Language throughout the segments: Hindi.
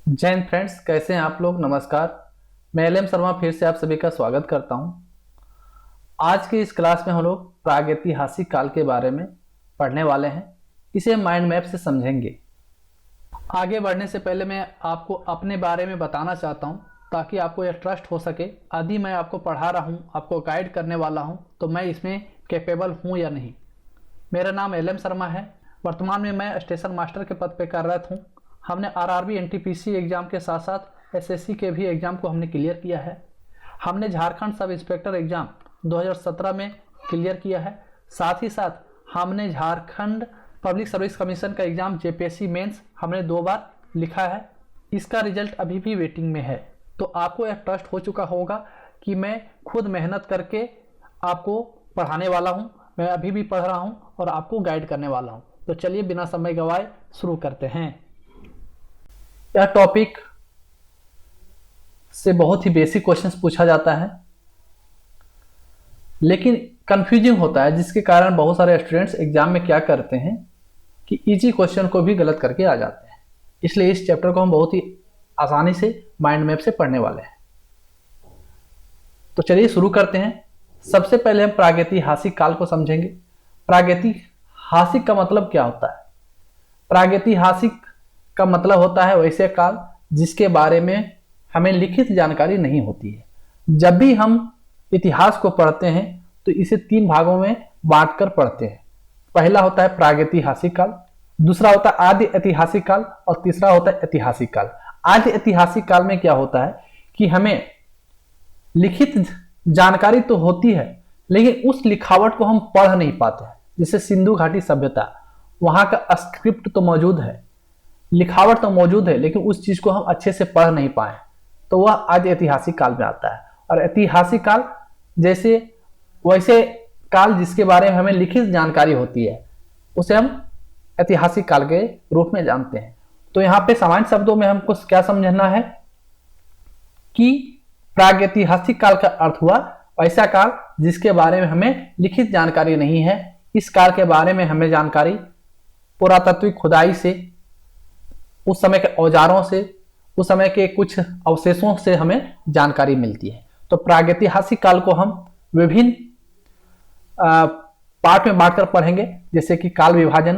जय हिंद फ्रेंड्स, कैसे हैं आप लोग। नमस्कार, मैं एल एम शर्मा फिर से आप सभी का स्वागत करता हूं। आज की इस क्लास में हम लोग प्रागैतिहासिक काल के बारे में पढ़ने वाले हैं। इसे माइंड मैप से समझेंगे। आगे बढ़ने से पहले मैं आपको अपने बारे में बताना चाहता हूं ताकि आपको यह ट्रस्ट हो सके। यदि मैं आपको पढ़ा रहा हूं, आपको गाइड करने वाला हूं, तो मैं इसमें कैपेबल हूं या नहीं। मेरा नाम एल एम शर्मा है। वर्तमान में मैं स्टेशन मास्टर के पद पर कार्यरत हूँ। हमने आरआरबी एनटीपीसी एग्जाम के साथ साथ एसएससी के भी एग्जाम को हमने क्लियर किया है। हमने झारखंड सब इंस्पेक्टर एग्जाम 2017 में क्लियर किया है। साथ ही साथ हमने झारखंड पब्लिक सर्विस कमीशन का एग्जाम जेपीएससी मेंस हमने 2 बार लिखा है। इसका रिजल्ट अभी भी वेटिंग में है। तो आपको यह ट्रस्ट हो चुका होगा कि मैं खुद मेहनत करके आपको पढ़ाने वाला हूँ। मैं अभी भी पढ़ रहा हूँ और आपको गाइड करने वाला हूँ। तो चलिए बिना समय गवाए शुरू करते हैं। यह टॉपिक से बहुत ही बेसिक क्वेश्चंस पूछा जाता है, लेकिन कंफ्यूजिंग होता है, जिसके कारण बहुत सारे स्टूडेंट्स एग्जाम में क्या करते हैं कि इजी क्वेश्चन को भी गलत करके आ जाते हैं। इसलिए इस चैप्टर को हम बहुत ही आसानी से माइंड मैप से पढ़ने वाले हैं। तो चलिए शुरू करते हैं। सबसे पहले हम प्रागैतिहासिक काल को समझेंगे। प्रागैतिहासिक का मतलब क्या होता है? प्रागैतिहासिक का मतलब होता है वैसे काल जिसके बारे में हमें लिखित जानकारी नहीं होती है। जब भी हम इतिहास को पढ़ते हैं तो इसे 3 भागों में बांटकर पढ़ते हैं। पहला होता है प्रागैतिहासिक काल, दूसरा होता है आदि ऐतिहासिक काल और तीसरा होता है ऐतिहासिक काल। आदि ऐतिहासिक काल में क्या होता है कि हमें लिखित जानकारी तो होती है, लेकिन उस लिखावट को हम पढ़ नहीं पाते हैं। जैसे सिंधु घाटी सभ्यता, वहां का स्क्रिप्ट तो मौजूद है, लिखावट तो मौजूद है, लेकिन उस चीज को हम अच्छे से पढ़ नहीं पाए, तो वह आदि ऐतिहासिक काल में आता है। और ऐतिहासिक काल जैसे वैसे काल जिसके बारे में हमें लिखित जानकारी होती है, उसे हम ऐतिहासिक काल के रूप में जानते हैं। तो यहाँ पे सामान्य शब्दों में हमको क्या समझना है कि प्रागैतिहासिक काल का अर्थ हुआ ऐसा काल जिसके बारे में हमें लिखित जानकारी नहीं है। इस काल के बारे में हमें जानकारी पुरातात्विक खुदाई से, उस समय के औजारों से, उस समय के कुछ अवशेषों से हमें जानकारी मिलती है। तो प्रागैतिहासिक काल को हम विभिन्न पार्ट में बांटकर पढ़ेंगे, जैसे कि काल विभाजन,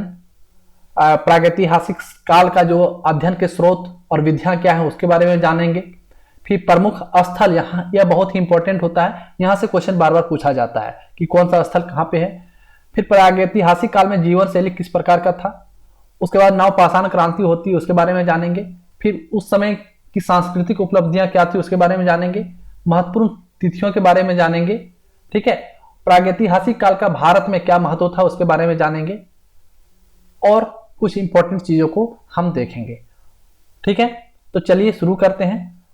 प्रागैतिहासिक काल का जो अध्ययन के स्रोत और विधियां क्या है उसके बारे में जानेंगे। फिर प्रमुख स्थल, यहाँ यह बहुत ही इंपॉर्टेंट होता है, यहाँ से क्वेश्चन बार बार पूछा जाता है कि कौन सा स्थल कहाँ पे है। फिर प्रागैतिहासिक काल में जीवन शैली किस प्रकार का था। उसके बाद नवपाषाण क्रांति होती है, उसके बारे में जानेंगे। फिर उस समय की सांस्कृतिक उपलब्धियां क्या थी उसके बारे में जानेंगे। महत्वपूर्ण तिथियों के बारे में जानेंगे। ठीक है, प्रागैतिहासिक काल का भारत में क्या महत्व था उसके बारे में जानेंगे और कुछ इंपॉर्टेंट चीजों को हम देखेंगे। ठीक है, तो चलिए शुरू करते हैं।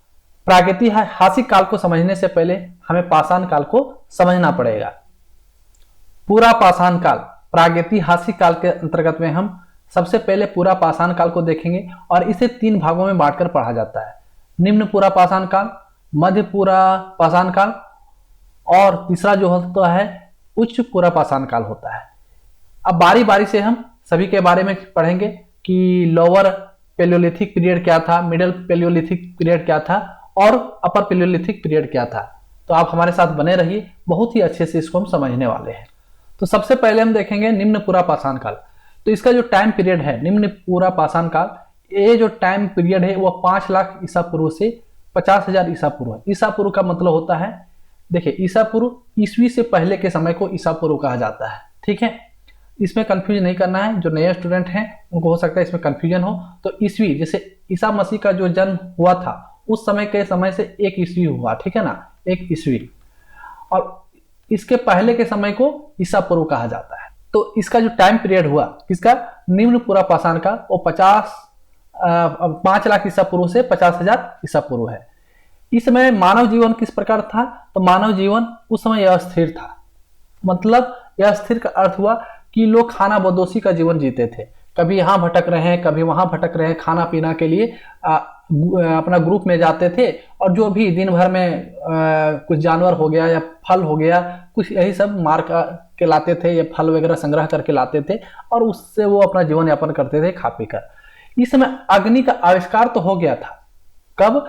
प्रागैतिहासिक काल को समझने से पहले हमें पाषाण काल को समझना पड़ेगा। पूरा पाषाण काल, प्रागैतिहासिक काल के अंतर्गत में हम सबसे पहले पूरा पाषाण काल को देखेंगे और इसे 3 भागों में बांटकर पढ़ा जाता है। निम्न पूरा पाषाण काल, मध्य पूरा पाषाण काल और तीसरा जो होता है उच्च पूरा पाषाण काल होता है। अब बारी बारी से हम सभी के बारे में पढ़ेंगे कि लोअर पेलियोलिथिक पीरियड क्या था, मिडिल पेलियोलिथिक पीरियड क्या था और अपर पेलियोलिथिक पीरियड क्या था। तो आप हमारे साथ बने रहिए, बहुत ही अच्छे से इसको हम समझने वाले हैं। तो सबसे पहले हम देखेंगे निम्न पूरा पाषाण काल। तो इसका जो टाइम पीरियड है निम्न पूरा पाषाण काल, ये जो टाइम पीरियड है वो 5 लाख ईसा पूर्व से 50,000 ईसा पूर्व है। ईसा पूर्व का मतलब होता है, देखिए ईसा पूर्व ईस्वी से पहले के समय को ईसा पूर्व कहा जाता है। ठीक है, इसमें कंफ्यूजन नहीं करना है। जो नए स्टूडेंट हैं उनको हो सकता है इसमें कंफ्यूजन हो। तो ईस्वी, जैसे ईसा मसीह का जो जन्म हुआ था उस समय के समय से 1 ईस्वी हुआ, ठीक है ना, 1 ईस्वी, और इसके पहले के समय को ईसा पूर्व कहा जाता है। तो इसका जो टाइम पीरियड हुआ किसका, निम्न पूरा पाषाण का, वो 5 लाख ईसा पूर्व से 50,000 ईसा पूर्व है। इस समय मानव जीवन किस प्रकार था, तो मानव जीवन उस समय अस्थिर था। मतलब यह स्थिर का अर्थ हुआ कि लोग खाना बदोशी का जीवन जीते थे। कभी यहाँ भटक रहे हैं, कभी वहां भटक रहे हैं, खाना पीना के लिए अपना ग्रुप में जाते थे और जो भी दिन भर में कुछ जानवर हो गया या फल हो गया, कुछ यही सब मार के लाते थे या फल वगैरह संग्रह करके लाते थे और उससे वो अपना जीवन यापन करते थे खा पी कर। इस समय अग्नि का आविष्कार तो हो गया था, कब?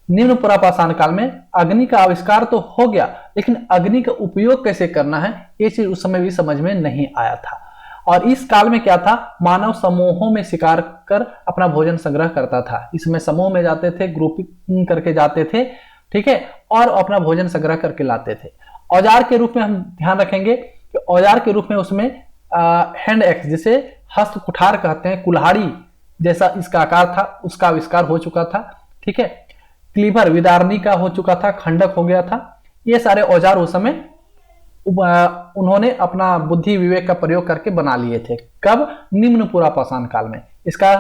निम्न पुरापाषाण काल में। अग्नि का आविष्कार तो हो गया, लेकिन अग्नि का उपयोग कैसे करना है ये चीज उस समय भी समझ में नहीं आया था। और इस काल में क्या था? मानव समूहों में शिकार कर अपना भोजन संग्रह करता था। इसमें समूह में जाते थे, ग्रुपिंग करके जाते थे, ठीक है, और अपना भोजन संग्रह करके लाते थे। औजार के रूप में हम ध्यान रखेंगे कि औजार के रूप में उसमें हैंड एक्स, जिसे हस्त कुठार कहते हैं, कुल्हाड़ी जैसा इसका आकार था, उसका आविष्कार हो चुका था, ठीक है। क्लीवर विदारणी का हो चुका था, खंडक हो गया था। ये सारे औजार उस समय उन्होंने अपना बुद्धि विवेक का प्रयोग करके बना लिए थे। कब? निम्न पुरापाषाण काल में। इसका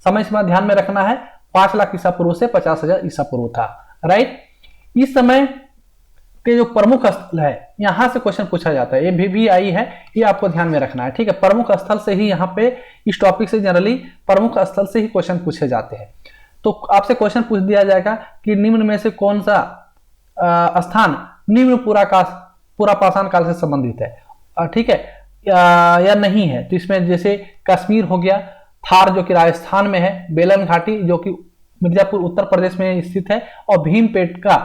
समय सीमा ध्यान में रखना है, 5 लाख ईसा पूर्व से 50,000 ईसा पूर्व था, राइट। इस समय के जो प्रमुख स्थल है, यहां से क्वेश्चन पूछा जाता है, ये भी आई है, ये आपको ध्यान में रखना है, ठीक है। प्रमुख स्थल से ही यहाँ पे इस टॉपिक से जनरली प्रमुख स्थल से ही क्वेश्चन पूछे जाते हैं। तो आपसे क्वेश्चन पूछ दिया जाएगा कि निम्न में से कौन सा स्थान निम्न पुरापाषाण काल से संबंधित है, ठीक है, या नहीं है। तो इसमें जैसे कश्मीर हो गया, थार जो कि राजस्थान में है, बेलन घाटी जो कि मिर्जापुर उत्तर प्रदेश में स्थित है, और भीमबेटका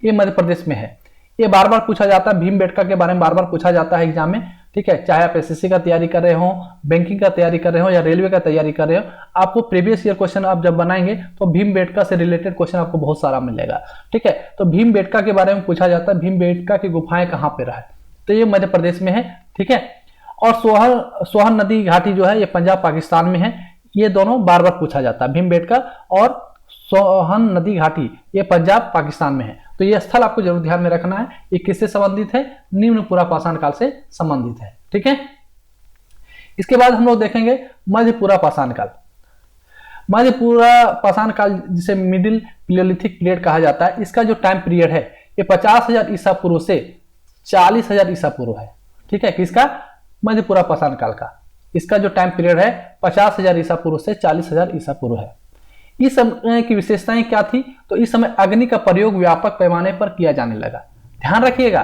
ये मध्य प्रदेश में है। ये बार बार पूछा जाता है, भीमबेटका के बारे में बार बार पूछा जाता है एग्जाम में, ठीक है। चाहे आप एसएससी का तैयारी कर रहे हो, बैंकिंग का तैयारी कर रहे हो, या रेलवे का तैयारी कर रहे हो, आपको प्रीवियस ईयर क्वेश्चन आप जब बनाएंगे तो भीमबेटका से रिलेटेड क्वेश्चन आपको बहुत सारा मिलेगा, ठीक है। तो भीमबेटका के बारे में पूछा जाता है, भीमबेटका की गुफाएं कहाँ पे रहा है, तो ये मध्य प्रदेश में है, ठीक है। और सोहन नदी घाटी जो है ये पंजाब पाकिस्तान में है। ये दोनों बार बार पूछा जाता है, भीमबेटका और सोहन नदी घाटी ये पंजाब पाकिस्तान में है। तो ये स्थल आपको जरूर ध्यान में रखना है, ये किससे संबंधित है? निम्न पुरापाषाण काल से संबंधित है, ठीक है। इसके बाद हम लोग देखेंगे मध्य पुरापाषाण काल। मध्य पुरापाषाण काल जिसे मिडिल पिलियोलिथिक पीरियड कहा जाता है, इसका जो टाइम पीरियड है ये 50,000 ईसा पूर्व से 40,000 ईसा पूर्व है, ठीक है। किसका? मध्य पुरापाषाण काल का। इसका जो टाइम पीरियड है 50,000 ईसा पूर्व से 40,000 ईसा पूर्व है। इस समय की विशेषताएं क्या थी? तो इस समय अग्नि का प्रयोग व्यापक पैमाने पर किया जाने लगा। ध्यान रखिएगा,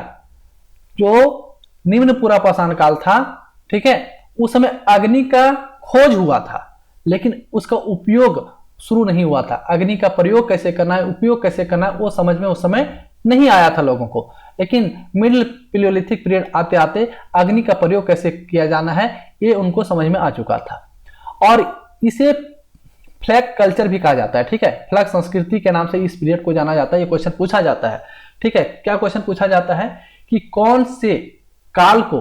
जो निम्न पुरापाषाण काल था, ठीक है, उस समय अग्नि का खोज हुआ था, लेकिन उसका उपयोग शुरू नहीं हुआ था। अग्नि का प्रयोग कैसे करना है, उपयोग कैसे करना है, वो समझ में उस समय नहीं आया था लोगों को। लेकिन मिडिल पिलियोलिथिक पीरियड आते आते अग्नि का प्रयोग कैसे किया जाना है ये उनको समझ में आ चुका था। और इसे फ्लैग कल्चर भी कहा जाता है, ठीक है। फ्लैग संस्कृति के नाम से इस पीरियड को जाना जाता है। ये क्वेश्चन पूछा जाता है, ठीक है। क्या क्वेश्चन पूछा जाता है कि कौन से काल को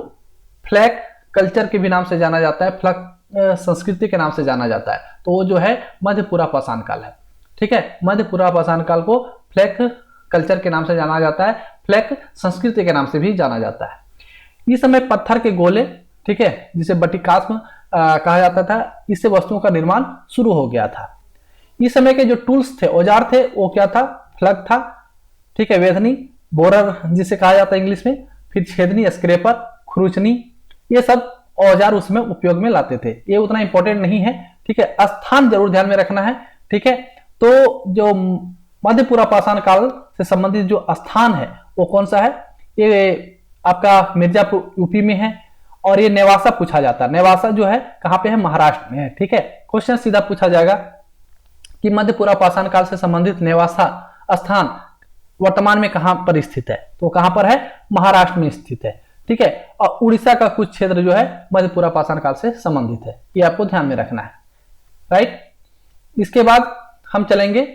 फ्लैग कल्चर के भी नाम से जाना जाता है, फ्लैग संस्कृति के नाम से जाना जाता है? तो वो जो है मध्य पुरापाषाण काल है, ठीक है। मध्य पुरापाषाण काल को फ्लैग कल्चर के नाम से जाना जाता है, फ्लैग संस्कृति के नाम से भी जाना जाता है। इस समय पत्थर के गोले, ठीक है, जिसे बटिकास्म कहा जाता था, इससे वस्तुओं का निर्माण शुरू हो गया था। इस समय के जो टूल्स थे, औजार थे, वो क्या था? फ्लग था, ठीक है, वेधनी, बोरर जिसे कहा जाता है इंग्लिश में, फिर छेदनी, स्क्रेपर, खुरुचनी, ये सब औजार उसमें उपयोग में लाते थे। ये उतना इंपॉर्टेंट नहीं है, ठीक है। स्थान जरूर ध्यान में रखना है, ठीक है। तो जो मध्य पुरापाषाण काल से संबंधित जो स्थान है वो कौन सा है? ये आपका मिर्जापुर यूपी में है, और ये नेवासा पूछा जाता है। नेवासा जो है कहां पे है? महाराष्ट्र में है, ठीक है। क्वेश्चन सीधा पूछा जाएगा कि मध्य पुरापाषाण काल से संबंधित नेवासा स्थान वर्तमान में कहां पर स्थित है? तो कहां पर है? महाराष्ट्र में स्थित है, ठीक है। और उड़ीसा का कुछ क्षेत्र जो है मध्य पुरापाषाण काल से संबंधित है, ये आपको ध्यान में रखना है, राइट। इसके बाद हम चलेंगे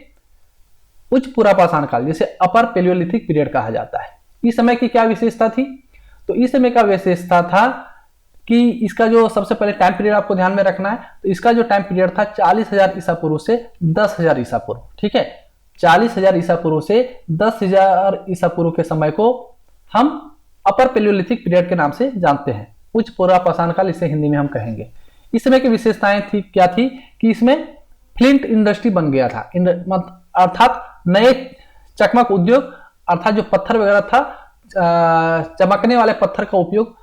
उच्च पुरापाषाण काल, जिसे अपर पेलियोलिथिक पीरियड कहा जाता है। इस समय की क्या विशेषता थी? तो इस समय का विशेषता था कि इसका जो सबसे पहले टाइम पीरियड आपको ध्यान में रखना है, तो इसका जो टाइम पीरियड था 40,000 ईसा पूर्व से 10,000 ईसा पूर्व, ठीक है। 40,000 ईसा पूर्व से 10,000 ईसा पूर्व के समय को हम अपर पेलियोलिथिक पीरियड के नाम से जानते हैं। उच्च पुरापाषाण काल इसे हिंदी में हम कहेंगे। इस समय की विशेषताएं थी क्या थी कि इसमें फ्लिंट इंडस्ट्री बन गया था, अर्थात नए चकमक उद्योग, अर्थात जो पत्थर वगैरह था, चमकने वाले पत्थर का उपयोग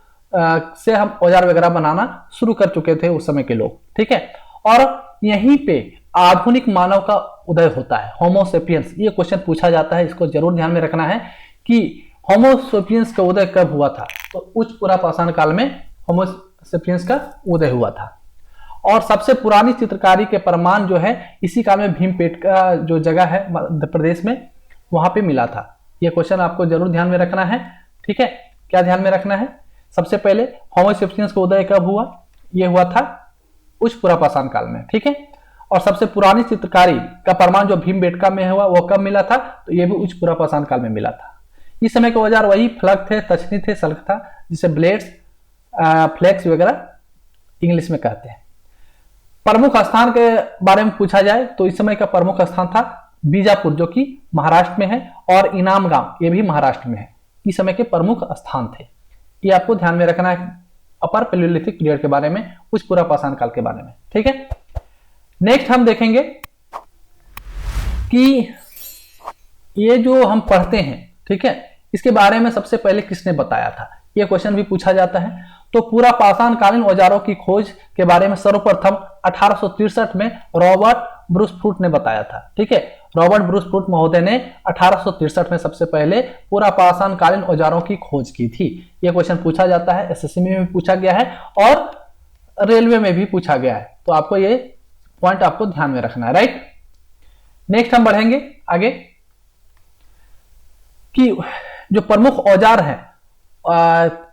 से हम औजार वगैरह बनाना शुरू कर चुके थे उस समय के लोग, ठीक है। और यहीं पे आधुनिक मानव का उदय होता है, होमोसेपियंस। ये क्वेश्चन पूछा जाता है, इसको जरूर ध्यान में रखना है कि होमोसेपियंस का उदय कब हुआ था? तो उच्च पुरापाषाण काल में होमोसेपियंस का उदय हुआ था। और सबसे पुरानी चित्रकारी के प्रमाण जो है इसी काल में भीमपेटका जो जगह है मध्य प्रदेश में वहां पे मिला था। ये क्वेश्चन आपको जरूर ध्यान में रखना है, ठीक है। क्या ध्यान में रखना है? सबसे पहले होमो सेपियंस का उदय कब हुआ? ये हुआ था उच्च पुरापाषाण काल में, ठीक है। और सबसे पुरानी चित्रकारी का प्रमाण जो भीमबेटका में हुआ वो कब मिला था? तो ये भी उच्च पुरापाषाण काल में मिला था। इस समय के औजार वही फलक थे, तछनी थे, सल्क था, जिसे ब्लेड्स, फ्लेक्स वगैरह इंग्लिश में कहते हैं। प्रमुख स्थान के बारे में पूछा जाए तो इस समय का प्रमुख स्थान था बीजापुर, जो कि महाराष्ट्र में है, और इनाम गांव, ये भी महाराष्ट्र में है। इस समय के प्रमुख स्थान थे। ये आपको ध्यान में रखना है अपर पैलियोलिथिक पीरियड के बारे में, उच्च पुरापाषाण काल के बारे में, ठीक है। नेक्स्ट हम देखेंगे कि ये जो हम पढ़ते हैं, ठीक है, इसके बारे में सबसे पहले किसने बताया था? ये क्वेश्चन भी पूछा जाता है। तो पुरापाषाण कालीन औजारों की खोज के बारे में सर्वप्रथम 1863 में रॉबर्ट ब्रूस फ्रूट ने बताया था, ठीक है। रॉबर्ट ब्रूस फ्रूट महोदय ने 1863 में सबसे पहले पुरापाषाण कालीन औजारों की खोज की थी। यह क्वेश्चन पूछा जाता है, एसएससी में भी पूछा गया है और रेलवे में भी पूछा गया है, तो आपको ये पॉइंट आपको ध्यान में रखना है, राइट। नेक्स्ट हम बढ़ेंगे आगे कि जो प्रमुख औजार है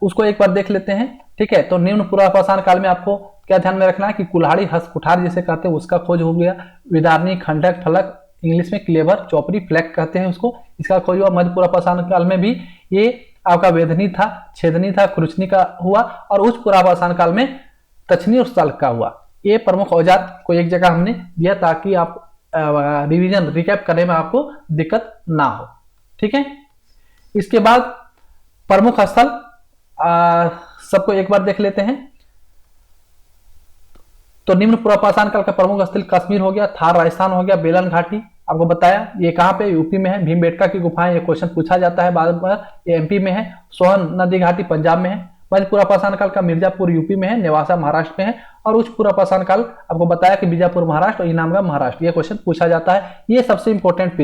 उसको एक बार देख लेते हैं, ठीक है। तो निम्न पुरापाषाण काल में आपको क्या ध्यान में रखना है कि कुल्हाड़ी, हस्त कुठार जिसे कहते हैं उसका खोज हो गया, विदारनी, खंडक, फलक, इंग्लिश में क्लेवर, चौपड़ी, फ्लैग कहते हैं उसको, इसका खोज हुआ। मध्य पुरापाषाण काल में भी ये आपका वेदनी था, छेदनी था, खुरचनी का हुआ, और उच्च पुरापाषाण काल में तछनी और सल्क का हुआ। ये प्रमुख औजार को एक जगह हमने दिया ताकि आप रिवीजन रिकैप करने में आपको दिक्कत ना हो, ठीक है। इसके बाद प्रमुख स्थल सबको एक बार देख लेते हैं। तो निम्न पुरापाषाण काल का प्रमुख स्थल कश्मीर हो गया, थार राजस्थान हो गया, बेलन घाटी आपको बताया, ये कहां पे? यूपी में है। भीमबेटका की गुफाएं, ये क्वेश्चन पूछा जाता है बार बार, ये एमपी में है। सोहन नदी घाटी पंजाब में है। मध्य पुरापाषाण काल का मिर्जापुर यूपी में है, नेवासा महाराष्ट्र में है। और उच्च पुरापाषाण काल आपको बताया कि बीजापुर महाराष्ट्र और इनामगांव महाराष्ट्र, ये क्वेश्चन पूछा जाता है। ये सबसे इंपॉर्टेंट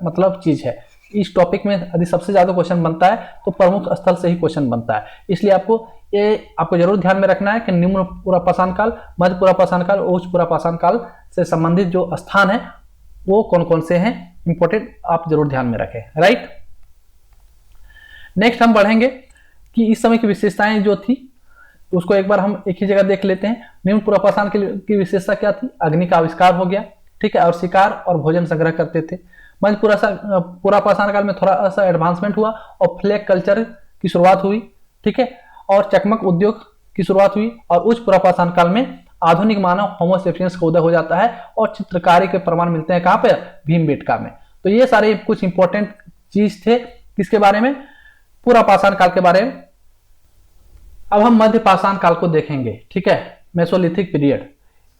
मतलब चीज है इस टॉपिक में। यदि सबसे ज्यादा क्वेश्चन बनता है तो प्रमुख स्थल से ही क्वेश्चन बनता है, इसलिए आपको जरूर ध्यान में रखना है कि निम्न पुरापाषाण काल, मध्य पुरापाषाण काल, उच्च पुरापाषाण काल से संबंधित जो स्थान है वो कौन कौन से हैं, इंपॉर्टेंट आप जरूर ध्यान में रखें, राइट। नेक्स्ट हम बढ़ेंगे कि इस समय की विशेषताएं जो थी उसको एक बार हम एक ही जगह देख लेते हैं। निम्न पुरापाषाण की विशेषता क्या थी? अग्नि का आविष्कार हो गया, ठीक है, और शिकार और भोजन संग्रह करते थे। मध्य पुरापाषाण काल में थोड़ा सा एडवांसमेंट हुआ और फ्लैग कल्चर की शुरुआत हुई, ठीक है, और चकमक उद्योग की शुरुआत हुई। और उच्च पुरापाषाण काल में आधुनिक मानव होमो सेपियंस का उदय हो जाता है और चित्रकारी के प्रमाण मिलते हैं कहां पे? भीमबेटका में। तो ये सारे कुछ इंपॉर्टेंट चीज थे किसके बारे में? पुरापाषाण काल के बारे में। अब हम मध्य पाषाण काल को देखेंगे, ठीक है, मेसोलिथिक पीरियड।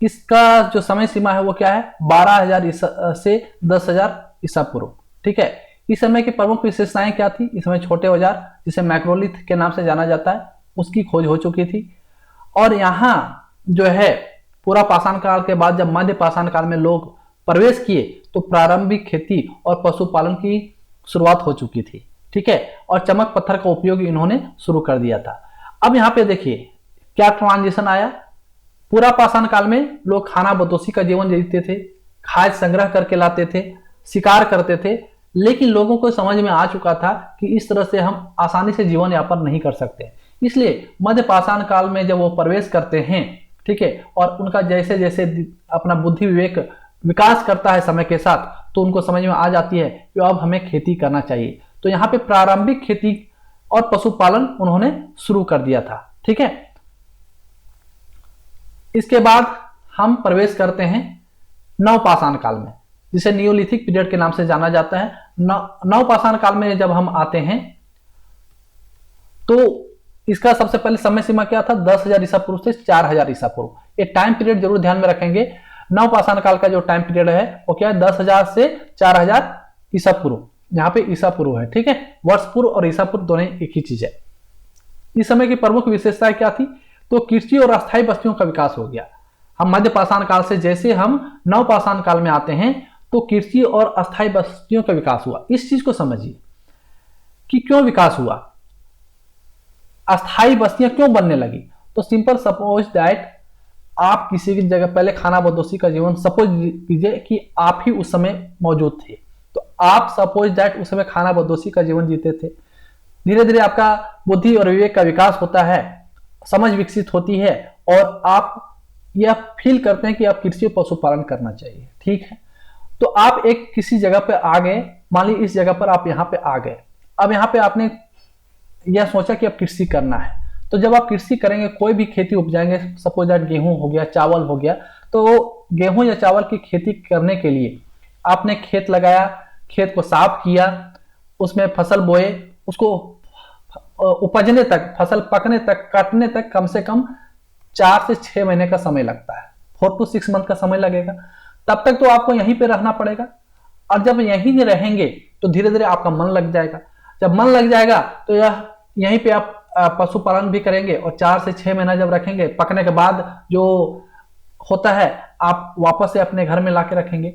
इसका जो समय सीमा है वो क्या है? 12,000 से 10,000 ईसा पूर्व, ठीक है। इस समय की प्रमुख विशेषताएं क्या थी? इस समय छोटे औजार जिसे मैक्रोलिथ के नाम से जाना जाता है उसकी खोज हो चुकी थी। और यहाँ जो है पुरापाषाण काल के बाद जब मध्य पाषाण काल में लोग प्रवेश किए तो प्रारंभिक खेती और पशुपालन की शुरुआत हो चुकी थी, ठीक है, और चमक पत्थर का उपयोग इन्होंने शुरू कर दिया था। अब यहाँ पे देखिए क्या ट्रांजिशन आया। पुरापाषाण काल में लोग खाना बदोशी का जीवन जीते थे, खाद्य संग्रह करके लाते थे, शिकार करते थे, लेकिन लोगों को समझ में आ चुका था कि इस तरह से हम आसानी से जीवन यापन नहीं कर सकते। इसलिए मध्य पाषाण काल में जब वो प्रवेश करते हैं, ठीक है, और उनका जैसे जैसे अपना बुद्धि विवेक विकास करता है समय के साथ, तो उनको समझ में आ जाती है कि अब हमें खेती करना चाहिए। तो यहाँ पे प्रारंभिक खेती और पशुपालन उन्होंने शुरू कर दिया था, ठीक है। इसके बाद हम प्रवेश करते हैं नवपाषाण काल में, जिसे नियोलिथिक पीरियड के नाम से जाना जाता है। नवपाषाण काल में जब हम आते हैं तो इसका सबसे पहले समय सीमा क्या था? 10,000 ईसा पूर्व से 4,000 ईसा पूर्व। ये टाइम पीरियड जरूर ध्यान में रखेंगे। नवपाषाण काल का जो टाइम पीरियड है वो क्या है? 10,000 से 4,000 ईसा पूर्व। यहाँ पे ईसा पूर्व है, ठीक है, वर्ष पूर्व और ईसा पूर्व दोनों एक ही चीज है। इस समय की प्रमुख विशेषताएं क्या थी? तो कृषि और अस्थायी बस्तियों का विकास हो गया। हम मध्य पाषाण काल से जैसे हम नवपाषाण काल में आते हैं तो कृषि और अस्थायी बस्तियों का विकास हुआ। इस चीज को समझिए कि क्यों विकास हुआ, अस्थायी बस्तियां क्यों बनने लगी। तो सिंपल सपोज दैट आप किसी की जगह पहले खानाबदोशी का जीवन, सपोज कीजिए कि आप ही उस समय मौजूद थे, तो आप सपोज दैट उस समय खानाबदोशी का जीवन जीते थे। धीरे धीरे आपका बुद्धि और विवेक का विकास होता है, समझ विकसित होती है और आप यह फील करते हैं कि आप कृषि और पशुपालन करना चाहिए। ठीक है, तो आप एक किसी जगह पे आ गए, मान लीजिए इस जगह पर आप यहाँ पे आ गए। अब यहाँ पे आपने यह सोचा कि अब कृषि करना है, तो जब आप कृषि करेंगे, कोई भी खेती उपजाएंगे, सपोज दैट गेहूं हो गया, चावल हो गया, तो गेहूं या चावल की खेती करने के लिए आपने खेत लगाया, खेत को साफ किया, उसमें फसल बोए, उसको उपजने तक, फसल पकने तक, काटने तक कम से कम 4 से 6 महीने का समय लगता है, 4 to 6 मंथ का समय लगेगा। तब तक तो आपको यहीं पे रहना पड़ेगा, और जब यहीं रहेंगे तो धीरे धीरे आपका मन लग जाएगा। जब मन लग जाएगा तो यहीं पे आप पशुपालन भी करेंगे, और 4 से 6 महीना जब रखेंगे, पकने के बाद जो होता है आप वापस से अपने घर में लाके रखेंगे।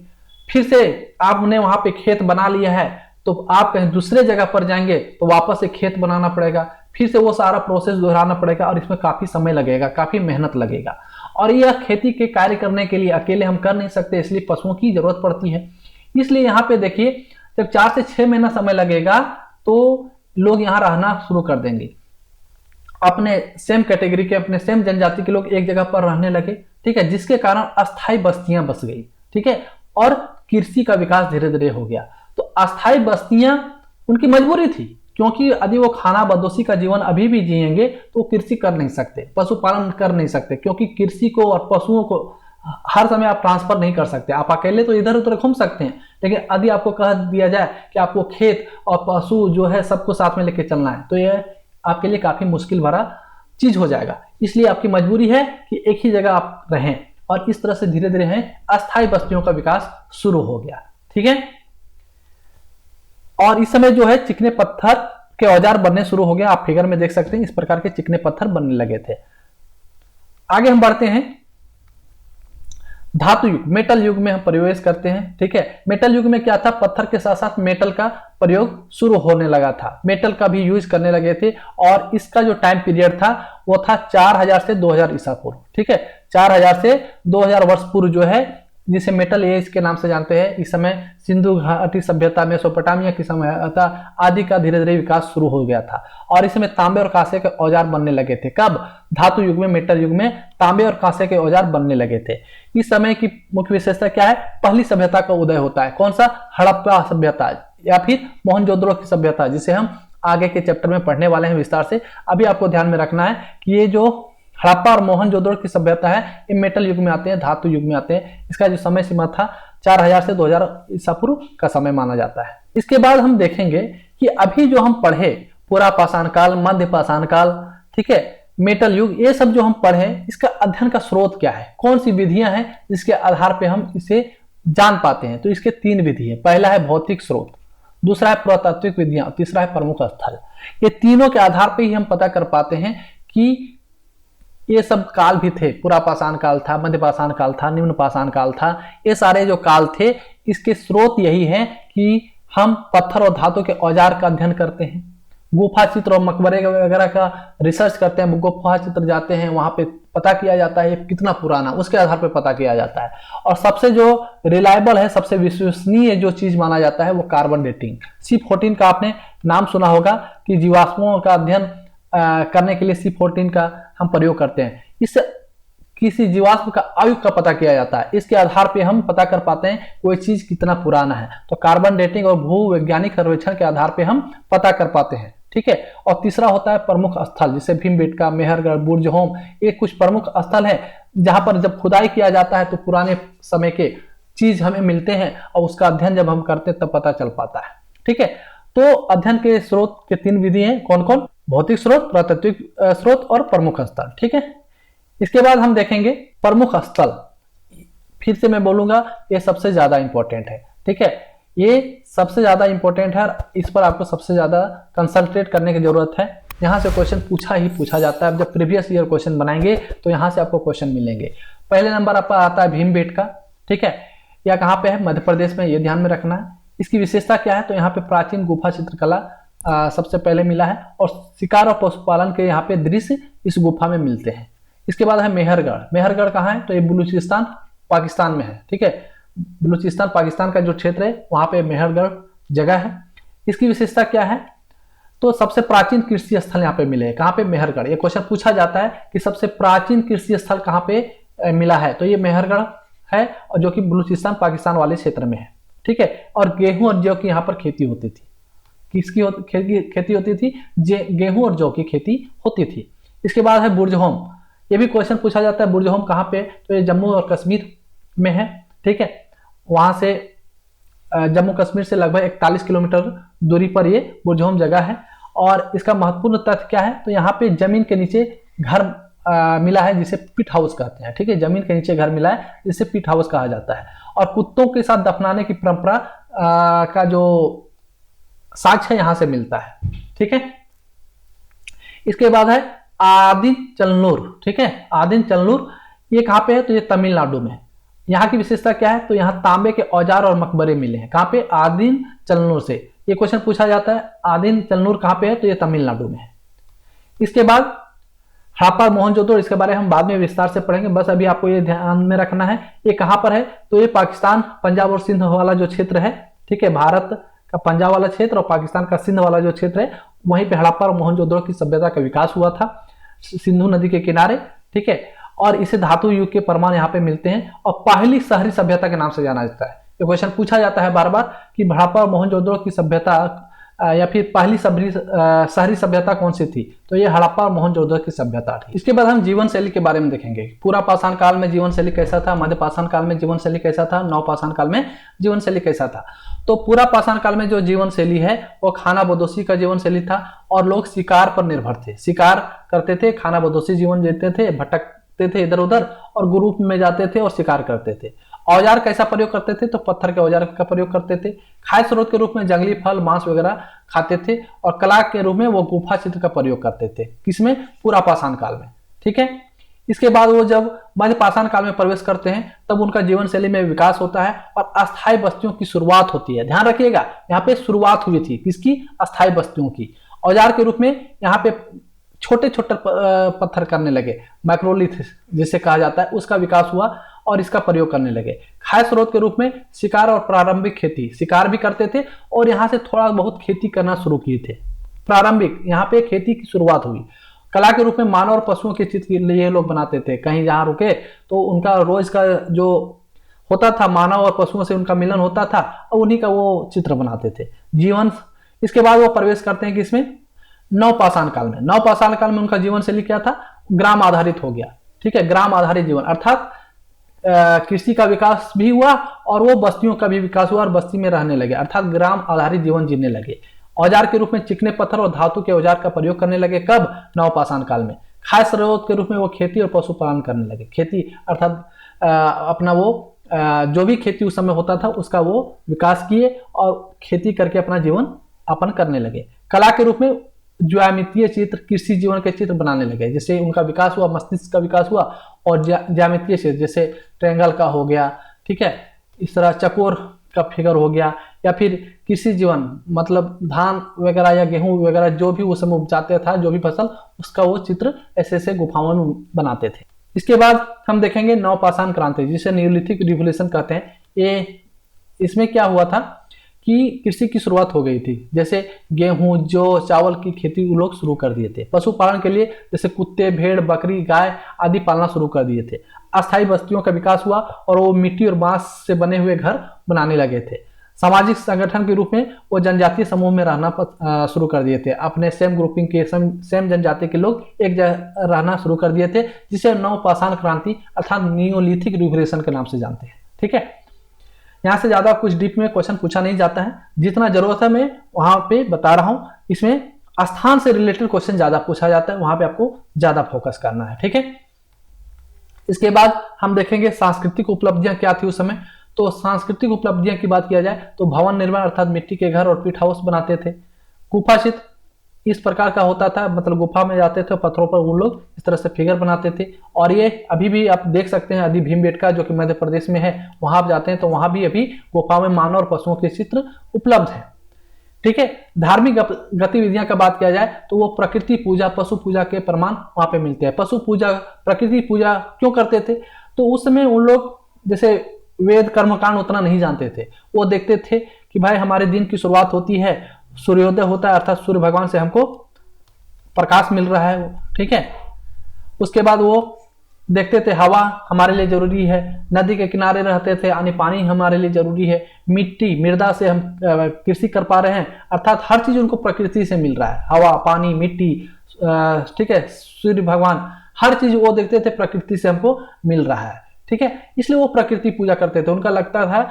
फिर से आपने वहां पे खेत बना लिया है, तो आप कहीं दूसरे जगह पर जाएंगे तो वापस से खेत बनाना पड़ेगा, फिर से वो सारा प्रोसेस दोहराना पड़ेगा, और इसमें काफी समय लगेगा, काफी मेहनत लगेगा। और यह खेती के कार्य करने के लिए अकेले हम कर नहीं सकते, इसलिए पशुओं की जरूरत पड़ती है। इसलिए यहाँ पे देखिए, जब 4 से 6 महीना समय लगेगा तो लोग यहाँ रहना शुरू कर देंगे। अपने सेम कैटेगरी के, अपने सेम जनजाति के लोग एक जगह पर रहने लगे। ठीक है, जिसके कारण अस्थायी बस्तियां बस गई। ठीक है, और कृषि का विकास धीरे धीरे हो गया। तो अस्थायी बस्तियां उनकी मजबूरी थी, क्योंकि यदि वो खानाबदोशी का जीवन अभी भी जिएंगे तो कृषि कर नहीं सकते, पशुपालन कर नहीं सकते, क्योंकि कृषि को और पशुओं को हर समय आप ट्रांसफर नहीं कर सकते। आप अकेले तो इधर उधर घूम सकते हैं, लेकिन यदि आपको कह दिया जाए कि आपको खेत और पशु जो है सबको साथ में लेके चलना है, तो यह आपके लिए काफी मुश्किल भरा चीज हो जाएगा। इसलिए आपकी मजबूरी है कि एक ही जगह आप रहें, और इस तरह से धीरे धीरे है अस्थायी बस्तियों का विकास शुरू हो गया। ठीक है, और इस समय जो है चिकने पत्थर के औजार बनने शुरू हो गया। आप फिगर में देख सकते हैं, इस प्रकार के चिकने पत्थर बनने लगे थे। आगे हम बढ़ते हैं, धातु युग, मेटल युग में हम प्रवेश करते हैं। ठीक है, मेटल युग में क्या था, पत्थर के साथ साथ मेटल का प्रयोग शुरू होने लगा था, मेटल का भी यूज करने लगे थे, और इसका जो टाइम पीरियड था वो था 4000 से 2000 ईसा पूर्व। ठीक है, 4000 से 2000 वर्ष पूर्व जो है, जिसे मेटल एज के नाम से जानते हैं। इस समय सिंधु घाटी सभ्यता, मेसोपोटामिया की सभ्यता आदि का धीरे धीरे विकास शुरू हो गया था, और इसमें तांबे और कांसे के औजार बनने लगे थे। कब, धातु युग में, मेटल युग में तांबे और कांसे के औजार बनने लगे थे। इस समय की मुख्य विशेषता क्या है, पहली सभ्यता का उदय होता है। कौन सा, हड़प्पा सभ्यता या फिर मोहनजोदड़ो की सभ्यता, जिसे हम आगे के चैप्टर में पढ़ने वाले हैं विस्तार से। अभी आपको ध्यान में रखना है कि ये जो हड़प्पा और मोहनजोदड़ो की सभ्यता है, ये मेटल युग में आते हैं, धातु युग में आते हैं। इसका जो समय सीमा था 4000 से 2000 ईसा पूर्व का समय माना जाता है। इसके बाद हम देखेंगे कि अभी जो हम पढ़े, पुरा पाषाण काल, मध्य पाषाण काल, ठीक है, मेटल युग, ये सब जो हम पढ़े, इसका अध्ययन का स्रोत क्या है, कौन सी विधियां हैं जिसके आधार पर हम इसे जान पाते हैं। तो इसके 3 विधि है। पहला है भौतिक स्रोत, दूसरा है पुरातात्विक विधियां, तीसरा है प्रमुख स्थल। ये तीनों के आधार पर ही हम पता कर पाते हैं कि ये सब काल भी थे। पुरा पाषाण काल था, मध्य पाषाण काल था, निम्न पाषाण काल था। ये सारे जो काल थे, इसके स्रोत यही है कि हम पत्थर और धातु के औजार का अध्ययन करते हैं, गुफा चित्र और मकबरे वगैरह का रिसर्च करते हैं, गुफा चित्र जाते हैं, वहां पे पता किया जाता है कितना पुराना, उसके आधार पर पता किया जाता है। और सबसे जो रिलायबल है, सबसे विश्वसनीय जो चीज माना जाता है वो कार्बन डेटिंग। C14 का आपने नाम सुना होगा कि जीवाश्मों का अध्ययन करने के लिए C14 का हम प्रयोग करते हैं। इससे किसी जीवाश्म का आयु का पता किया जाता है, इसके आधार पे हम पता कर पाते हैं कोई चीज कितना पुराना है। तो कार्बन डेटिंग और भूवैज्ञानिक सर्वेक्षण के आधार पे हम पता कर पाते हैं। ठीक है, और तीसरा होता है प्रमुख स्थल, जिसे भीमबेटका, मेहरगढ़, बुर्जहोम, ये कुछ प्रमुख स्थल है जहां पर जब खुदाई किया जाता है तो पुराने समय के चीज हमें मिलते हैं, और उसका अध्ययन जब हम करते हैं तब पता चल पाता है। ठीक है, तो अध्ययन के स्रोत के 3 विधि हैं, कौन कौन, भौतिक स्रोत, पुरातात्विक स्रोत और प्रमुख स्थल। ठीक है, इसके बाद हम देखेंगे प्रमुख स्थल। फिर से मैं बोलूंगा, ये सबसे ज्यादा इंपॉर्टेंट है। ठीक है, ये सबसे ज्यादा इंपॉर्टेंट है, इस पर आपको सबसे ज्यादा कंसंट्रेट करने की जरूरत है। यहाँ से क्वेश्चन पूछा जाता है। जब प्रीवियस ईयर क्वेश्चन बनाएंगे तो यहाँ से आपको क्वेश्चन मिलेंगे। पहले नंबर आपका आता है भीमबेटका। ठीक है, यह कहाँ पे है, मध्य प्रदेश में, ये ध्यान में रखना है। इसकी विशेषता क्या है, तो यहाँ पे प्राचीन गुफा चित्रकला सबसे पहले मिला है, और शिकार और पशुपालन के यहाँ पे दृश्य इस गुफा में मिलते हैं। इसके बाद है मेहरगढ़। मेहरगढ़ कहाँ है? तो ये बलूचिस्तान पाकिस्तान में है। ठीक है, बलूचिस्तान पाकिस्तान का जो क्षेत्र है वहां पे मेहरगढ़ जगह है। इसकी विशेषता क्या है? तो सबसे प्राचीन कृषि स्थल यहाँ पे मिले हैं। कहाँ पे? मेहरगढ़। ये क्वेश्चन पूछा जाता है कि सबसे प्राचीन कृषि स्थल कहाँ पे मिला है, तो ये मेहरगढ़ है, और जो कि बलूचिस्तान पाकिस्तान वाले क्षेत्र में है। ठीक है, और गेहूं और जौ की यहाँ पर खेती होती थी। किसकी खेती होती थी? गेहूं और जौ की खेती होती थी। इसके बाद है बुर्जहोम। ये भी क्वेश्चन पूछा जाता है, बुर्जहोम कहाँ पे? तो ये जम्मू और कश्मीर में है। ठीक है, वहां से जम्मू कश्मीर से लगभग 41 किलोमीटर दूरी पर ये बुर्जहोम जगह है। और इसका महत्वपूर्ण तथ्य क्या है? तो यहाँ पे जमीन के नीचे घर मिला है जिसे पिट हाउस कहते हैं। ठीक है, जमीन के नीचे घर मिला है जिसे पिट हाउस कहा जाता है। और कुत्तों के साथ दफनाने की परंपरा का जो साक्ष्य है यहां से मिलता है। ठीक है, इसके बाद है आदिन चलनूर। ठीक है, आदिन चलनूर ये कहां पे है? तो ये तमिलनाडु में। यहाँ की विशेषता क्या है? तो यहाँ तांबे के औजार और मकबरे मिले हैं। कहां पे? आदिन चलनूर से। ये क्वेश्चन पूछा जाता है, आदिन चलनूर कहां पे है? तो ये तमिलनाडु में है। इसके बाद हड़प्पा मोहनजोदड़ो, इसके बारे में हम बाद में विस्तार से पढ़ेंगे, बस अभी आपको ये ध्यान में रखना है। ये कहां पर है? तो ये पाकिस्तान, पंजाब और सिंध वाला जो क्षेत्र है। ठीक है, भारत का पंजाब वाला क्षेत्र और पाकिस्तान का सिंध वाला जो क्षेत्र है, वहीं पे हड़प्पा और मोहनजोदड़ो की सभ्यता का विकास हुआ था, सिंधु नदी के किनारे। ठीक है, और इसे धातु युग के प्रमाण यहाँ पे मिलते हैं और पहली शहरी सभ्यता के नाम से जाना जाता है। ये क्वेश्चन पूछा जाता है बार बार कि हड़प्पा और मोहनजोदड़ो की सभ्यता या फिर पहली शहरी सभ्यता कौन सी थी? तो ये हड़प्पा और मोहनजोदड़ो की सभ्यता थी। इसके बाद हम जीवन शैली के बारे में देखेंगे। पूरा पाषाण काल में जीवन शैली कैसा था, मध्य पाषाण काल में जीवन शैली कैसा था, नव पाषाण काल में जीवन शैली कैसा था। तो पूरा पाषाण काल में जो जीवन शैली है वो खाना बदोशी का जीवन शैली था और लोग शिकार पर निर्भर थे। शिकार करते थे, खाना बदोशी जीवन जीते थे, भटकते थे इधर उधर और ग्रुप में जाते थे और शिकार करते थे। औजार कैसा प्रयोग करते थे? तो पत्थर के औजार का प्रयोग करते थे। खाद्य स्रोत के रूप में जंगली फल, मांस वगैरह खाते थे और कला के रूप में वो गुफा चित्र का प्रयोग करते थे। किसमें? पूरा पाषाण काल में। ठीक है, इसके बाद वो जब मध्य पाषाण काल में प्रवेश करते हैं तब उनका जीवन शैली में विकास होता है और अस्थायी बस्तियों की शुरुआत होती है। ध्यान रखिएगा, यहाँ पे शुरुआत हुई थी किसकी? अस्थायी बस्तियों की। औजार के रूप में यहाँ पे छोटे छोटे पत्थर करने लगे, माइक्रोलिथ जिसे कहा जाता है, उसका विकास हुआ और इसका प्रयोग करने लगे। खाद्य स्रोत के रूप में शिकार और प्रारंभिक खेती, शिकार भी करते थे और यहाँ से थोड़ा बहुत खेती करना शुरू किए थे। प्रारंभिक यहाँ पे खेती की शुरुआत हुई। कला के रूप में मानव और पशुओं के चित्र के लिए लोग बनाते थे। कहीं जहाँ रुके तो उनका रोज का जो होता था, मानव और पशुओं से उनका मिलन होता था और उन्हीं का वो चित्र बनाते थे। जीवन, इसके बाद वो प्रवेश करते हैं कि इसमें नवपाषाण काल में। नवपाषाण काल में उनका जीवन शैली क्या था? ग्राम आधारित हो गया। ठीक है, ग्राम आधारित जीवन, अर्थात कृषि का विकास भी हुआ और वो बस्तियों का भी विकास हुआ और बस्ती में रहने लगे, अर्थात ग्राम आधारित जीवन जीने लगे। औजार के रूप में चिकने पत्थर और धातु के औजार का प्रयोग करने लगे। कब? नवपाषाण काल में। खाद्य स्रोत के रूप में वो खेती और पशुपालन करने लगे। खेती अर्थात अपना वो जो भी खेती उस समय होता था उसका वो विकास किए और खेती करके अपना जीवन यापन करने लगे। कला के रूप में ज्यामितीय चित्र, कृषि जीवन के चित्र बनाने लगे, जिससे उनका विकास हुआ, मस्तिष्क का विकास हुआ और ज्यामितीय चित्र जैसे ट्रायंगल का हो गया। ठीक है, इस तरह चकोर का फिगर हो गया, या फिर कृषि जीवन मतलब धान वगैरह या गेहूं वगैरह जो भी उस समय उपजाते था, जो भी फसल, उसका वो चित्र ऐसे ऐसे गुफाओं में बनाते थे। इसके बाद हम देखेंगे नवपाषाण क्रांति, जिसे न्यूलिथिक रिवोल्यूशन कहते हैं। ये इसमें क्या हुआ था कि कृषि की शुरुआत हो गई थी, जैसे गेहूं, जौ, चावल की खेती वो लोग शुरू कर दिए थे। पशुपालन के लिए जैसे कुत्ते, भेड़, बकरी, गाय आदि पालना शुरू कर दिए थे। अस्थायी बस्तियों का विकास हुआ और वो मिट्टी और बांस से बने हुए घर बनाने लगे थे। सामाजिक संगठन के रूप में वो जनजातीय समूह में रहना शुरू कर दिए थे। अपने सेम ग्रुपिंग के सेम जनजाति के लोग एक जगह रहना शुरू कर दिए थे, जिसे नवपाषाण क्रांति अर्थात नियोलिथिक रिवोल्यूशन के नाम से जानते हैं। ठीक है, यहाँ से ज्यादा कुछ डीप में क्वेश्चन पूछा नहीं जाता है, जितना जरूरत है मैं वहां पे बता रहा हूं। इसमें स्थान से रिलेटेड क्वेश्चन ज्यादा पूछा जाता है, वहां पे आपको ज्यादा फोकस करना है। ठीक है, इसके बाद हम देखेंगे सांस्कृतिक उपलब्धियां क्या थी उस समय। तो सांस्कृतिक उपलब्धियां की बात किया जाए तो भवन निर्माण अर्थात मिट्टी के घर और पीट हाउस बनाते थे। गुफा चित्र इस प्रकार का होता था, मतलब गुफा में जाते थे, पत्थरों पर वो लोग इस तरह से फिगर बनाते थे। और ये अभी भी आप देख सकते हैं, आदि भीमबेटका जो कि मध्य प्रदेश में है, वहां आप जाते हैं तो वहां भी अभी गुफा में मानव और पशुओं के चित्र उपलब्ध है। ठीक है। धार्मिक गतिविधियां का बात किया जाए तो वो प्रकृति पूजा, पशु पूजा के प्रमाण वहां पे मिलते हैं। पशु पूजा, प्रकृति पूजा क्यों करते थे? तो उस समय उन लोग जैसे वेद कर्मकांड उतना नहीं जानते थे, वो देखते थे कि भाई हमारे दिन की शुरुआत होती है, सूर्योदय होता है, अर्थात सूर्य भगवान से हमको प्रकाश मिल रहा है, ठीक है। उसके बाद वो देखते थे हवा हमारे लिए जरूरी है, नदी के किनारे रहते थे यानी पानी हमारे लिए जरूरी है, मिट्टी, मृदा से हम कृषि कर पा रहे हैं, अर्थात हर चीज उनको प्रकृति से मिल रहा है, हवा, पानी, मिट्टी, ठीक है, सूर्य भगवान, हर चीज वो देखते थे प्रकृति से हमको मिल रहा है, ठीक है। इसलिए वो प्रकृति पूजा करते थे। उनका लगता था,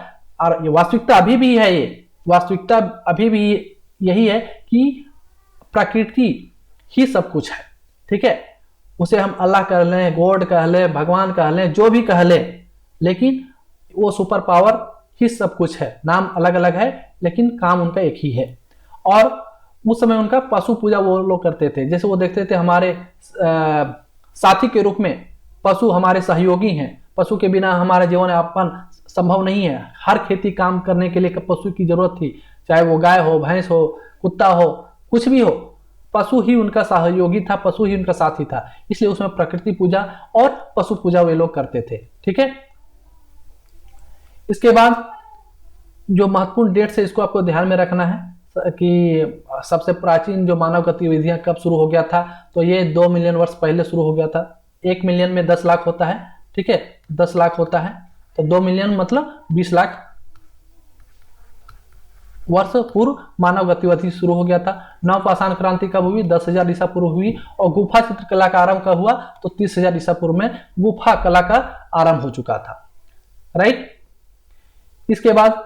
और ये वास्तविकता अभी भी है, ये वास्तविकता अभी भी यही है कि प्रकृति ही सब कुछ है, ठीक है। उसे हम अल्लाह कह लें, गॉड कह लें, भगवान कह लें, जो भी कह लें, लेकिन वो सुपर पावर ही सब कुछ है। नाम अलग अलग है लेकिन काम उनका एक ही है। और उस समय उनका पशु पूजा वो लोग करते थे। जैसे वो देखते थे हमारे साथी के रूप में पशु हमारे सहयोगी हैं, पशु के बिना हमारा जीवन यापन संभव नहीं है। हर खेती काम करने के लिए पशु की जरूरत थी, चाहे वो गाय हो, भैंस हो, कुत्ता हो, कुछ भी हो, पशु ही उनका सहयोगी था, पशु ही उनका साथी था। इसलिए उसमें प्रकृति पूजा और पशु पूजा वे लोग करते थे, ठीक है। इसके बाद जो महत्वपूर्ण डेट्स है इसको आपको ध्यान में रखना है कि सबसे प्राचीन जो मानव गतिविधियां कब शुरू हो गया था, तो ये 2 मिलियन वर्ष पहले शुरू हो गया था। 1 मिलियन में 10 लाख होता है, ठीक है, 10 लाख होता है, तो 2 मिलियन मतलब 20 लाख वर्ष पूर्व मानव गतिविधि शुरू हो गया था। नवपाषाण क्रांति कब हुई? 10,000 ईसा पूर्व हुई। और गुफा चित्रकला का आरंभ कब हुआ? तो 30,000 ईसा पूर्व में गुफा कला का आरंभ हो चुका था, राइट। इसके बाद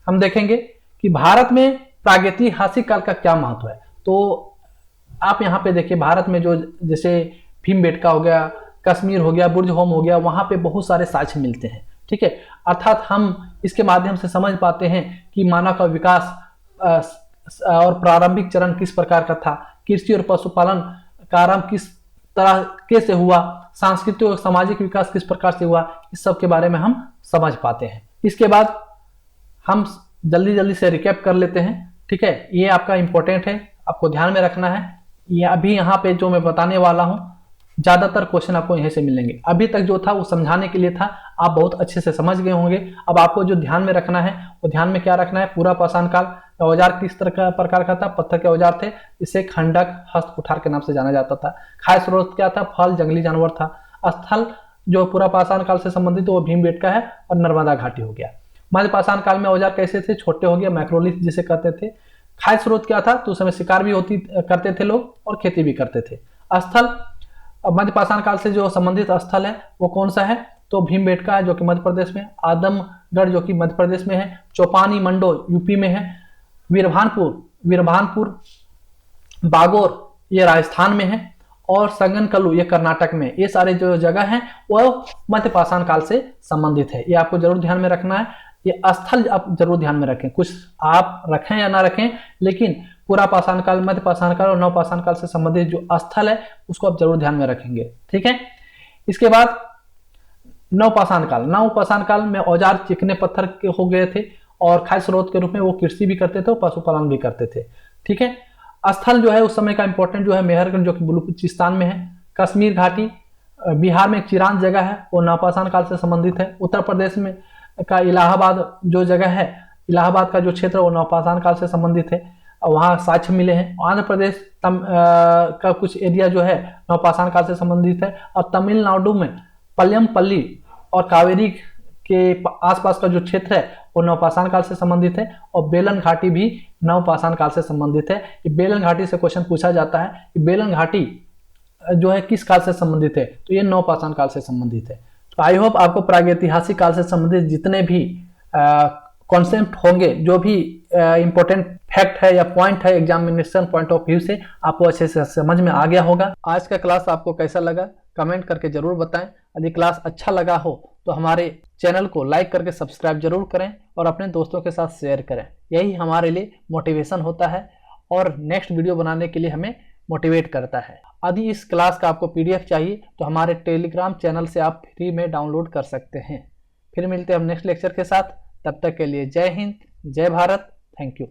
हम देखेंगे कि भारत में प्रागैतिहासिक काल का क्या महत्व है। तो आप यहाँ पे देखिए, भारत में जो जैसे भीमबेटका हो गया, कश्मीर हो गया, बुर्ज होम हो गया, वहां पे बहुत सारे साक्ष्य मिलते हैं, ठीक है। अर्थात हम इसके माध्यम से समझ पाते हैं कि मानव का विकास और प्रारंभिक चरण किस प्रकार का था, कृषि और पशुपालन का आरंभ किस तरह कैसे हुआ, सांस्कृतिक और सामाजिक विकास किस प्रकार से हुआ, इस सब के बारे में हम समझ पाते हैं। इसके बाद हम जल्दी जल्दी से रिकैप कर लेते हैं, ठीक है। ये आपका इंपॉर्टेंट है, आपको ध्यान में रखना है। ये अभी यहाँ पे जो मैं बताने वाला हूँ, ज्यादातर क्वेश्चन आपको यहीं से मिलेंगे। अभी तक जो था वो समझाने के लिए था, आप बहुत अच्छे से समझ गए होंगे। अब आपको जो ध्यान में रखना है वो ध्यान में क्या रखना है, पूरा पाषाण काल औजार किस तरह का प्रकार का था, पत्थर के औजार थे, इसे खंडक, हस्त, कुठार के नाम से जाना जाता था। खाद्य स्रोत क्या था, फल, जंगली जानवर था। स्थल जो पूरा पाषाण काल से संबंधित वो भीमबेटका है और नर्मदा घाटी हो गया। मध्य पाषाण काल में औजार कैसे थे, छोटे हो गए, मैक्रोलिथ जिसे कहते थे। खाद्य स्रोत क्या था, तो उस समय शिकार भी करते थे लोग और खेती भी करते थे। स्थल, मध्य पाषाण काल से जो संबंधित स्थल है वो कौन सा है, तो भीमबेटका है जो कि मध्य प्रदेश में, आदमगढ़ जो कि मध्य प्रदेश में है, चौपानी मंडो यूपी में है, वीरभानपुर बागोर ये राजस्थान में है, और संगनकल्लू ये कर्नाटक में। ये सारे जो जगह हैं वो मध्य पाषाण काल से संबंधित है। ये आपको जरूर ध्यान में रखना है। ये स्थल आप जरूर ध्यान में रखें, कुछ आप रखें या ना रखें, लेकिन पूरा पाषाण काल, मध्य पाषाण काल और नव पाषाण काल से संबंधित जो स्थल है उसको आप जरूर ध्यान में रखेंगे, ठीक है। इसके बाद नव पाषाण काल में औजार चिकने पत्थर के हो गए थे और खाद्य स्रोत के रूप में वो कृषि भी करते थे और पशुपालन भी करते थे, ठीक है। स्थल जो है उस समय का इंपॉर्टेंट जो है मेहरगढ़ जो कि बलूचिस्तान में है, कश्मीर घाटी बिहार में एक चिरांद जगह है वो नवपाषाण काल से संबंधित है। उत्तर प्रदेश में का इलाहाबाद जो जगह है, इलाहाबाद का जो क्षेत्र वो नवपाषाण काल से संबंधित है, वहाँ साक्ष्य मिले हैं। आंध्र प्रदेश का कुछ एरिया जो है नवपाषाण काल से संबंधित है, और तमिलनाडु में पल्यमपल्ली और कावेरी के आसपास का जो क्षेत्र है वो नवपाषाण काल से संबंधित है, और बेलन घाटी भी नवपाषाण काल से संबंधित है। ये बेलन घाटी से क्वेश्चन पूछा जाता है कि बेलन घाटी जो है किस काल से संबंधित है, तो ये नवपाषाण काल से संबंधित है। तो आई होप आपको प्रागैतिहासिक काल से संबंधित जितने भी कॉन्सेप्ट होंगे, जो भी इंपॉर्टेंट फैक्ट है या पॉइंट है एग्जामिनेशन पॉइंट ऑफ व्यू से, आपको अच्छे से समझ में आ गया होगा। आज का क्लास आपको कैसा लगा कमेंट करके जरूर बताएं। यदि क्लास अच्छा लगा हो तो हमारे चैनल को लाइक करके सब्सक्राइब जरूर करें और अपने दोस्तों के साथ शेयर करें। यही हमारे लिए मोटिवेशन होता है और नेक्स्ट वीडियो बनाने के लिए हमें मोटिवेट करता है। यदि इस क्लास का आपको PDF चाहिए तो हमारे टेलीग्राम चैनल से आप फ्री में डाउनलोड कर सकते हैं। फिर मिलते हैं हम नेक्स्ट लेक्चर के साथ, तब तक के लिए जय हिंद, जय भारत, थैंक यू।